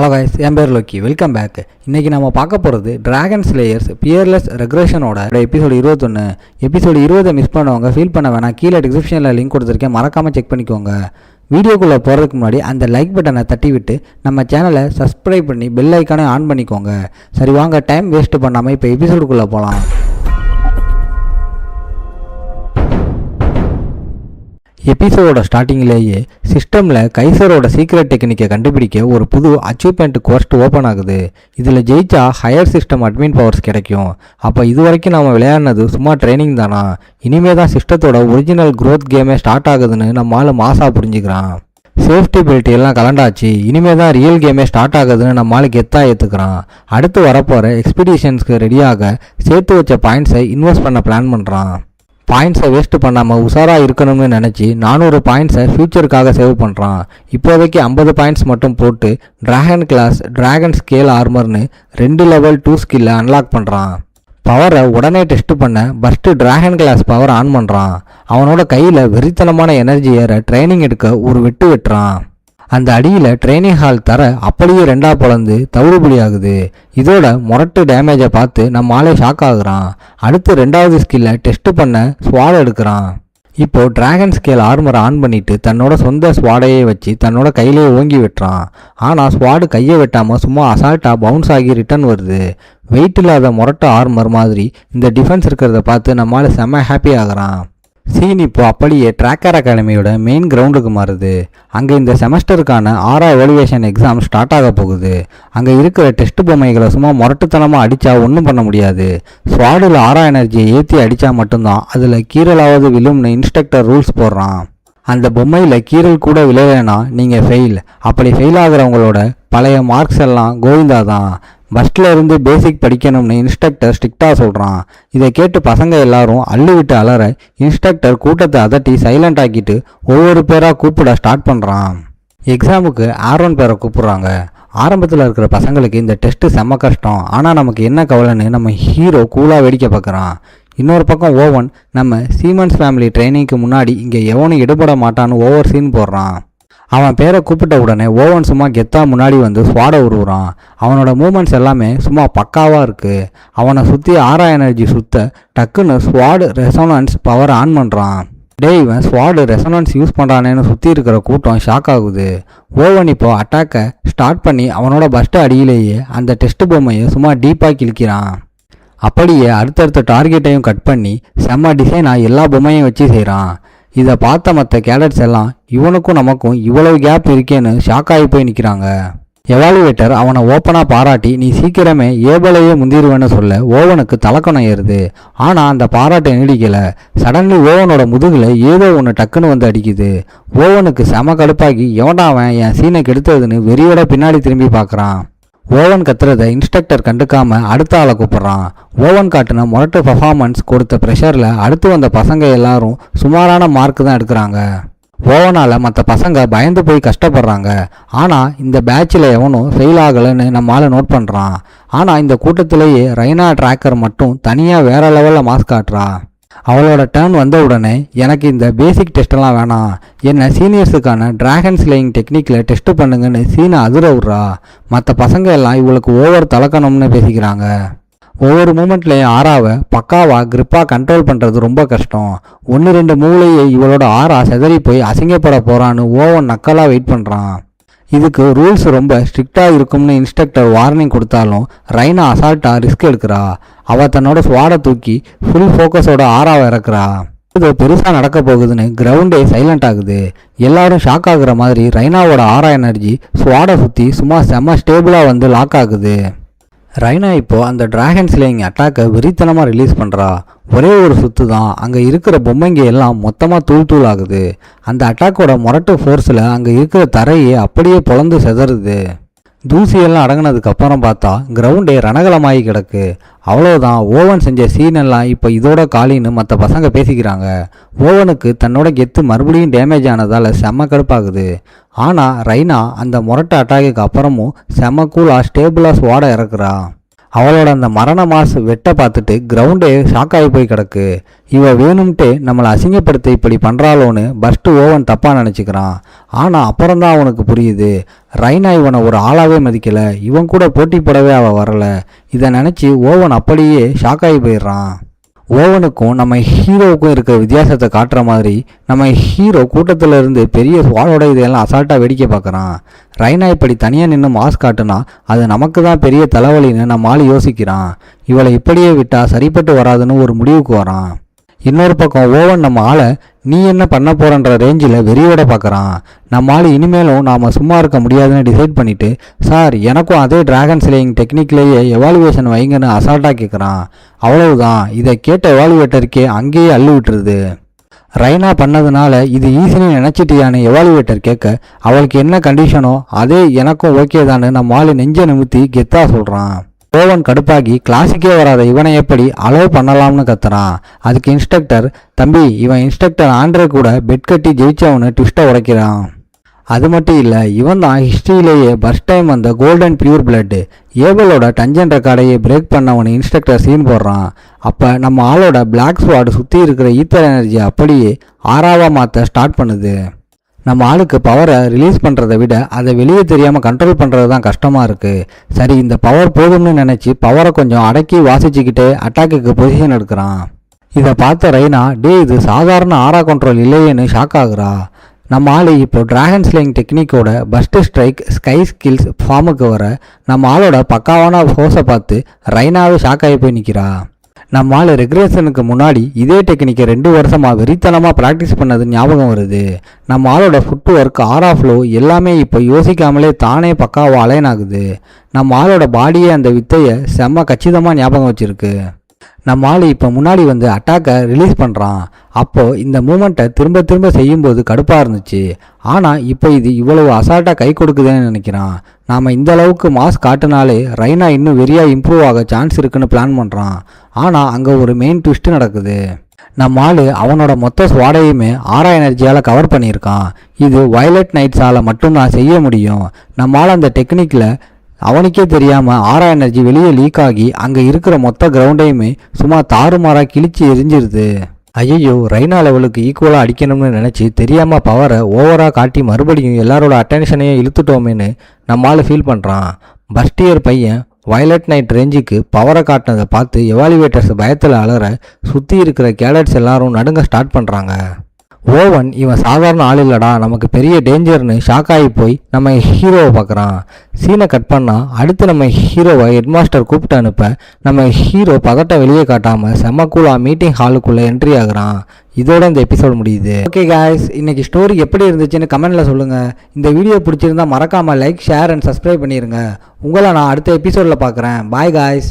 Hello guys, என் பேர் Loki. Welcome back. இன்றைக்கி நம்ம பார்க்க போகிறது டிராகன் ஸ்லேயர்ஸ் பியர்லெஸ் ரெக்ரேஷனோட எபிசோடு 21. எபிசோடு 20 மிஸ் பண்ணவங்க ஃபீல் பண்ண வேணாம். கீழே டிஸ்கிரிப்ஷனில் லிங்க் கொடுத்துருக்கேன், மறக்காமல் செக் பண்ணிக்கோங்க. வீடியோக்குள்ளே போகிறதுக்கு முன்னாடி அந்த லைக் பட்டனை தட்டி விட்டு நம்ம சேனலை சப்ஸ்கிரைப் பண்ணி பெல் ஐக்கானே ஆன் பண்ணிக்கோங்க. சரி வாங்க, டைம் வேஸ்ட் பண்ணாமல் இப்போ எபிசோடுக்குள்ளே போகலாம். எபிசோடோட ஸ்டார்டிங்லேயே சிஸ்டமில் கைசரோட சீக்ரெட் டெக்னிக்கை கண்டுபிடிக்க ஒரு புது அச்சீவ்மெண்ட் கோஸ்ட் ஓப்பன் ஆகுது. இதில் ஜெயிச்சா ஹையர் சிஸ்டம் அட்மின் பவர்ஸ் கிடைக்கும். அப்போ இது வரைக்கும் நம்ம விளையாடினது சும்மா ட்ரைனிங் தானா? இனிமே தான் சிஸ்டத்தோட ஒரிஜினல் க்ரோத் கேமே ஸ்டார்ட் ஆகுதுன்னு நம்மளால மாசா புரிஞ்சுக்கிறான். சேஃப்டி பெல்ட் எல்லாம் கலண்டாச்சு, இனிமே தான் ரியல் கேமே ஸ்டார்ட் ஆகுதுன்னு நம்மளால கெத்தா ஏற்றுக்கிறான். அடுத்து வரப்போகிற எக்ஸ்பீடிஷன்ஸ்க்கு ரெடியாக சேர்த்து வச்ச பாயிண்ட்ஸை இன்வெஸ்ட் பண்ண பிளான் பண்ணுறான். பாயிண்ட்ஸை வேஸ்ட் பண்ணாமல் உஷாராக இருக்கணும்னு நினச்சி 400 பாயிண்ட்ஸை ஃப்யூச்சருக்காக சேவ் பண்ணுறான். இப்போதைக்கு 50 பாயிண்ட்ஸ் மட்டும் போட்டு டிராகன் கிளாஸ் டிராகன் ஸ்கேல் ஆர்மர்னு 2 லெவல் 2 ஸ்கில்லை அன்லாக் பண்ணுறான். பவரை உடனே டெஸ்ட் பண்ண first dragon class power on பண்ணுறான். அவனோட கையில் வெறித்தனமான எனர்ஜி ஏற ட்ரைனிங் எடுக்க ஒரு வெட்டு வெட்டுறான். அந்த அடியில் ட்ரைனிங் ஹால் தர அப்படியே 2ஆ பிளந்து தவிடுபடி ஆகுது. இதோட முரட்டு டேமேஜை பார்த்து நம்ம ஆளே ஷாக் ஆகுறான். அடுத்து 2வது ஸ்கில்லை டெஸ்ட் பண்ண ஸ்வாட் எடுக்கிறான். இப்போது டிராகன் ஸ்கேல் ஆர்மரை ஆன் பண்ணிவிட்டு தன்னோட சொந்த ஸ்வாடையே வச்சு தன்னோட கையிலேயே ஓங்கி வெட்டுறான். ஆனால் ஸ்வாடு கையை வெட்டாமல் சும்மா அசால்ட்டாக பவுன்ஸ் ஆகி ரிட்டர்ன் வருது. வெயிட் இல்லாத முரட்டு ஆர்மர் மாதிரி இந்த டிஃபென்ஸ் இருக்கிறத பார்த்து நம்மளால செம்ம ஹாப்பி ஆகுறான். சீன் இப்போ அப்படியே ட்ராக்கர் அகாடமியோட மெயின் கிரவுண்டுக்கு மாறுது. அங்கே இந்த செமஸ்டருக்கான 6 எவல்யூவேஷன் எக்ஸாம் ஸ்டார்ட் ஆக போகுது. அங்கே இருக்கிற டெஸ்ட் பொம்மைகளை சும்மா முரட்டுத்தனமாக அடித்தா ஒன்றும் பண்ண முடியாது. ஸ்வாடில் 6 எனர்ஜியை ஏற்றி அடித்தா மட்டும்தான் அதில் கீரலாவது விழும்னு இன்ஸ்ட்ரக்டர் ரூல்ஸ் போடுறான். அந்த பொம்மையில் கீரல் கூட விளையலைன்னா நீங்கள் ஃபெயில். அப்படி ஃபெயில் ஆகிறவங்களோட பழைய மார்க்ஸ் எல்லாம் கோவிந்தா தான். ஃபஸ்ட்டில் இருந்து பேசிக் படிக்கணும்னு இன்ஸ்ட்ரக்டர் ஸ்ட்ரிக்டாக சொல்கிறான். இதை கேட்டு பசங்க எல்லாரும் அள்ளு விட்டு அலற இன்ஸ்ட்ரக்டர் கூட்டத்தை அதட்டி சைலண்ட் ஆக்கிட்டு ஒவ்வொரு பேராக கூப்பிட ஸ்டார்ட் பண்ணுறான். எக்ஸாமுக்கு ஆரோன் பேரை கூப்பிட்றாங்க. ஆரம்பத்தில் இருக்கிற பசங்களுக்கு இந்த டெஸ்ட்டு செம்ம கஷ்டம். ஆனால் நமக்கு என்ன கவலைன்னு நம்ம ஹீரோ கூலாக வேடிக்கை பார்க்குறான். இன்னொரு பக்கம் ஓவன் நம்ம சீமன்ஸ் ஃபேமிலி ட்ரைனிங்க்கு முன்னாடி இங்கே எவனும் ஈடுபட மாட்டான்னு ஓவர் சீன் போடுறான். அவன் பேரை கூப்பிட்ட உடனே ஓவன் சும்மா கெத்தா முன்னாடி வந்து ஸ்வாடை உருவுறான். அவனோட மூமெண்ட்ஸ் எல்லாமே சும்மா பக்காவாக இருக்குது. அவனை சுற்றி 6 எனர்ஜி சுத்த டக்குன்னு ஸ்வாடு ரெசோனன்ஸ் பவர் ஆன் பண்ணுறான். இவன் ஸ்வாடு ரெசோனன்ஸ் யூஸ் பண்ணுறானேன்னு சுற்றி இருக்கிற கூட்டம் ஷாக் ஆகுது. ஓவன் இப்போ அட்டாக்கை ஸ்டார்ட் பண்ணி அவனோட பஸ்ட்டு அடியிலேயே அந்த டெஸ்ட் பொம்மையை சும்மா டீப்பாக கிழிக்கிறான். அப்படியே அடுத்தடுத்த டார்கெட்டையும் கட் பண்ணி செம்ம டிசைனாக எல்லா பொம்மையும் வச்சு செய்கிறான். இதை பார்த்த மற்ற கேடட்ஸ் எல்லாம் இவனுக்கும் நமக்கும் இவ்வளவு கேப் இருக்கேன்னு ஷாக் ஆகி போய் நிற்கிறாங்க. எவாலுவேட்டர் அவனை ஓப்பனாக பாராட்டி நீ சீக்கிரமே ஏபலையே முந்திருவேன்னு சொல்ல ஓவனுக்கு தலக்கணம் ஏறுது. ஆனால் அந்த பாராட்டை நீடிக்கலை. சடன்லி ஓவனோட முதுகில் ஏதோ ஒன்று டக்குன்னு வந்து அடிக்குது. ஓவனுக்கு செம கடுப்பாகி எவன்டா அவன் என் சீனை கெடுத்ததுன்னு வெறியோட பின்னாடி திரும்பி பார்க்குறான். ஓவன் கத்துறதை இன்ஸ்ட்ரக்டர் கண்டுக்காம அடுத்த ஆளை கூப்பிட்றான். ஓவன் காட்டின முரட்டு பர்ஃபார்மன்ஸ் கொடுத்த ப்ரெஷரில் அடுத்து வந்த பசங்க எல்லாரும் சுமாரான மார்க்கு தான் எடுக்கிறாங்க. ஓவனால் மற்ற பசங்க பயந்து போய் கஷ்டப்படுறாங்க. ஆனால் இந்த பேட்சில் எவனும் ஃபெயில் ஆகலைன்னு நம்மளால் நோட் பண்ணுறான். ஆனால் இந்த கூட்டத்திலேயே ரைனா ட்ராக்கர் மட்டும் தனியாக வேற லெவலில் மாஸ் காட்டுறா. அவளோட டேர்ன் வந்த உடனே எனக்கு இந்த பேசிக் டெஸ்ட்டெல்லாம் வேணாம், என்ன சீனியர்ஸுக்கான டிராகன் ஸ்லேயிங் டெக்னிக்கில் டெஸ்ட் பண்ணுங்கன்னு சீனை அதிர விட்றா. மற்ற பசங்க எல்லாம் இவளுக்கு ஓவர் தலக்கணும்னு பேசிக்கிறாங்க. ஒவ்வொரு மூமெண்ட்லேயும் ஆறாவை பக்காவாக கிரிப்பாக கண்ட்ரோல் பண்ணுறது ரொம்ப கஷ்டம். 1-2 மூளையே இவளோட ஆறா செதறி போய் அசிங்கப்பட போகிறான்னு ஓவன் நக்கலாக வெயிட் பண்ணுறான். இதுக்கு ரூல்ஸ் ரொம்ப ஸ்ட்ரிக்டாக இருக்கும்னு இன்ஸ்ட்ரக்டர் வார்னிங் கொடுத்தாலும் ரைனா அசால்ட்டாக ரிஸ்க் எடுக்கிறா. அவள் தன்னோட ஸ்வாடை தூக்கி ஃபுல் ஃபோக்கஸோட ஆறாவை இறக்குறா. இது பெருசாக நடக்க போகுதுன்னு கிரவுண்டே சைலண்ட் ஆகுது. எல்லாரும் ஷாக் ஆகுற மாதிரி ரைனாவோட 6 எனர்ஜி ஸ்வாடை சுற்றி சும்மா செம்ம ஸ்டேபிளாக வந்து லாக் ஆகுது. ரைனா இப்போ அந்த டிராகன் ஸ்லேயிங் அட்டாக்கை வெறித்தனமாக ரிலீஸ் பண்ணுறா. ஒரே ஒரு சுத்து தான் அங்கே இருக்கிற பொம்மைங்க எல்லாம் மொத்தமாக தூள் ஆகுது. அந்த அட்டாக்கோட முரட்டு ஃபோர்ஸில் அங்கே இருக்கிற தரையே அப்படியே பொளந்து செதறுது. தூசியெல்லாம் அடங்கினதுக்கு அப்புறம் பார்த்தா கிரவுண்டே ரணகலமாகி கிடக்கு. அவ்வளோதான், ஓவன் செஞ்ச சீன் எல்லாம் இப்போ இதோட காலின்னு மற்ற பசங்க பேசிக்கிறாங்க. ஓவனுக்கு தன்னோட கெத்து மறுபடியும் டேமேஜ் ஆனதால் செம்ம கடுப்பாகுது. ஆனால் ரைனா அந்த முரட்டு அட்டாக்குக்கு அப்புறமும் செம்ம கூலாக ஸ்டேபிளாக ஸ்வாடை இறக்குறா. அவளோட அந்த மரண மாஸ் வெட்ட பார்த்துட்டு கிரவுண்டே ஷாக் ஆகி போய் கிடக்கு. இவ வேணும்ட்டு நம்மளை அசிங்கப்படுத்த இப்படி பண்ணுறாளோன்னு பஸ்ட்டு ஓவன் தப்பாக நினச்சிக்கிறான். ஆனால் அப்புறம்தான் அவனுக்கு புரியுது, ரைனா இவனை ஒரு ஆளாவே மதிக்கலை, இவன் கூட போட்டி போடவே அவள் வரலை. இதை நினச்சி ஓவன் அப்படியே ஷாக் ஆகி போயிடுறான். ஓவனுக்கும் நம்ம ஹீரோவுக்கும் இருக்கிற வித்தியாசத்தை காட்டுற மாதிரி நம்ம ஹீரோ கூட்டத்தில் இருந்து பெரிய ஸ்வாடோட இதையெல்லாம் அசால்ட்டாக வேடிக்கை பார்க்குறான். ரைனா இப்படி தனியாக நின்று மாஸ் காட்டுனா அது நமக்கு தான் பெரிய தலைவலின்னு நம்ம ஆள் யோசிக்கிறான். இவளை இப்படியே விட்டால் சரிப்பட்டு வராதுன்னு ஒரு முடிவுக்கு வரான். இன்னொரு பக்கம் ஓவன் நம்ம ஆளை நீ என்ன பண்ண போறன்ற ரேஞ்சில் வெறியோட பார்க்குறான். நம்ம ஆள் இனிமேலும் நாம் சும்மா இருக்க முடியாதுன்னு டிசைட் பண்ணிவிட்டு, சார் எனக்கும் அதே டிராகன் ஸ்லேயிங் டெக்னிக்லேயே எவாலுவேஷன் வைங்கன்னு அசால்ட்டாக கேட்குறான். அவ்வளவுதான், இதை கேட்ட எவாலுவேட்டருக்கே அங்கேயே அள்ளு விட்டுருது. ரைனா பண்ணதுனால இது ஈஸின்னு நினச்சிட்டியான்னு எவாலுவேட்டர் கேட்க, அவளுக்கு என்ன கண்டிஷனோ அதே எனக்கும் ஓகே தான்னு நம்ம ஆள் நெஞ்ச நிமித்தி கெத்தா சொல்கிறான். ஓவன் கடுப்பாகி கிளாஸுக்கே வராத இவனை எப்படி அலோவ் பண்ணலாம்னு கத்துறான். அதுக்கு இன்ஸ்ட்ரக்டர், தம்பி இவன் இன்ஸ்ட்ரக்டர் ஆண்ட்ரே கூட பெட் கட்டி ஜெயிச்சவனு ட்விஸ்ட்டை உடைக்கிறான். அது மட்டும் இல்லை, இவன் தான் ஹிஸ்ட்ரியிலேயே ஃபர்ஸ்ட் டைம் வந்த கோல்டன் பியூர் பிளட் ஏபலோட டஞ்சன் ரெக்கார்டையே பிரேக் பண்ணவனு இன்ஸ்ட்ரக்டர் சீன் போடுறான். அப்போ நம்ம ஆளோட பிளாக் ஸ்வாட் சுற்றி இருக்கிற ஈத்தர் எனர்ஜி அப்படியே ஆறாவாக மாற்ற ஸ்டார்ட் பண்ணுது. நம்ம ஆளுக்கு பவரை ரிலீஸ் பண்ணுறதை விட அதை வெளியே தெரியாமல் கண்ட்ரோல் பண்ணுறது தான் கஷ்டமாக இருக்குது. சரி, இந்த பவர் போதும்னு நினச்சி பவரை கொஞ்சம் அடக்கி வாசிச்சுக்கிட்டே அட்டாக்குக்கு பொசிஷன் எடுக்கிறான். இதை பார்த்த ரைனா, இது சாதாரண ஆரா கண்ட்ரோல் இல்லையேன்னு ஷாக் ஆகுறா. நம்ம ஆள் இப்போ டிராகன் ஸ்லேயிங் டெக்னிக்கோட பஸ்ட் ஸ்ட்ரைக் ஸ்கை ஸ்கில்ஸ் ஃபார்முக்கு வர நம்ம ஆளோட பக்காவான ஃபோர்ஸை பார்த்து ரைனாவே ஷாக் ஆகி போய் நிற்கிறா. நம்ம ஆள் ரெக்ரேஷனுக்கு முன்னாடி இதே டெக்னிக்கை 2 வருஷமாக வெறித்தனமாக ப்ராக்டிஸ் பண்ணது ஞாபகம் வருது. நம்ம ஆளோட ஃபுட் ஒர்க், ஆரா ஃப்ளோ எல்லாமே இப்போ யோசிக்காமலே தானே பக்காவாக அலைன் ஆகுது. நம்ம ஆளோட பாடியே அந்த வித்தையை செம்ம கச்சிதமாக ஞாபகம் வச்சுருக்கு. நம்ம ஆள் இப்போ முன்னாடி வந்து அட்டாக்கை ரிலீஸ் பண்ணுறான். அப்போது இந்த மூமெண்ட்டை திரும்ப திரும்ப செய்யும்போது கடுப்பாக இருந்துச்சு. ஆனால் இப்போ இது இவ்வளவு அசால்ட்டாக கை கொடுக்குதுன்னு நினைக்கிறான். நாம் இந்த அளவுக்கு மாஸ் காட்டினாலே ரைனா இன்னும் வெறியாக இம்ப்ரூவ் ஆக சான்ஸ் இருக்குன்னு பிளான் பண்ணுறான். ஆனால் அங்கே ஒரு மெயின் ட்விஸ்ட் நடக்குது. நம்ம ஆள் அவனோட மொத்த ஸ்வாடையுமே ஆரா எனர்ஜியால் கவர் பண்ணியிருக்கான். இது வயலட் நைட்ஸால் மட்டும்தான் செய்ய முடியும். நம்ம ஆள் அந்த டெக்னிக்கில் அவனுக்கே தெரியாமல் ஆரா எனர்ஜி வெளியே லீக் ஆகி அங்கே இருக்கிற மொத்த கிரவுண்டையுமே சும்மா தாறுமாறாக கிழிச்சு எரிஞ்சிருது. ஐயோ, ரைனா லெவலுக்கு ஈக்குவலாக அடிக்கணும்னு நினச்சி தெரியாமல் பவரை ஓவராக காட்டி மறுபடியும் எல்லாரோட அட்டென்ஷனையும் இழுத்துட்டோமேன்னு நம்மளால் ஃபீல் பண்ணுறான். பஸ்டியர் பையன் வயலட் நைட் ரேஞ்சுக்கு பவரை காட்டினதை பார்த்து எவாலுவேட்டர்ஸ் பயத்தில் அலற சுற்றி இருக்கிற கேடட்ஸ் எல்லாரும் நடுங்க ஸ்டார்ட் பண்ணுறாங்க. ஓவன் இவன் சாதாரண ஆள் இல்லடா, நமக்கு பெரிய டேஞ்சர்னு ஷாக் ஆகி போய் நம்ம ஹீரோவை பார்க்குறான். சீனை கட் பண்ணால் அடுத்து நம்ம ஹீரோவை ஹெட்மாஸ்டர் கூப்பிட்டு அனுப்ப நம்ம ஹீரோ பதட்டம் வெளியே காட்டாமல் செம்ம கூலாக மீட்டிங் ஹாலுக்குள்ளே என்ட்ரி ஆகுறான். இதோட இந்த எபிசோட் முடியுது. ஓகே காய்ஸ், இன்னைக்கு ஸ்டோரி எப்படி இருந்துச்சுன்னு கமெண்ட்டில் சொல்லுங்கள். இந்த வீடியோ பிடிச்சிருந்தா மறக்காமல் லைக், ஷேர் அண்ட் சப்ஸ்கிரைப் பண்ணிடுங்க. உங்களை நான் அடுத்த எபிசோடில் பார்க்குறேன். Bye guys.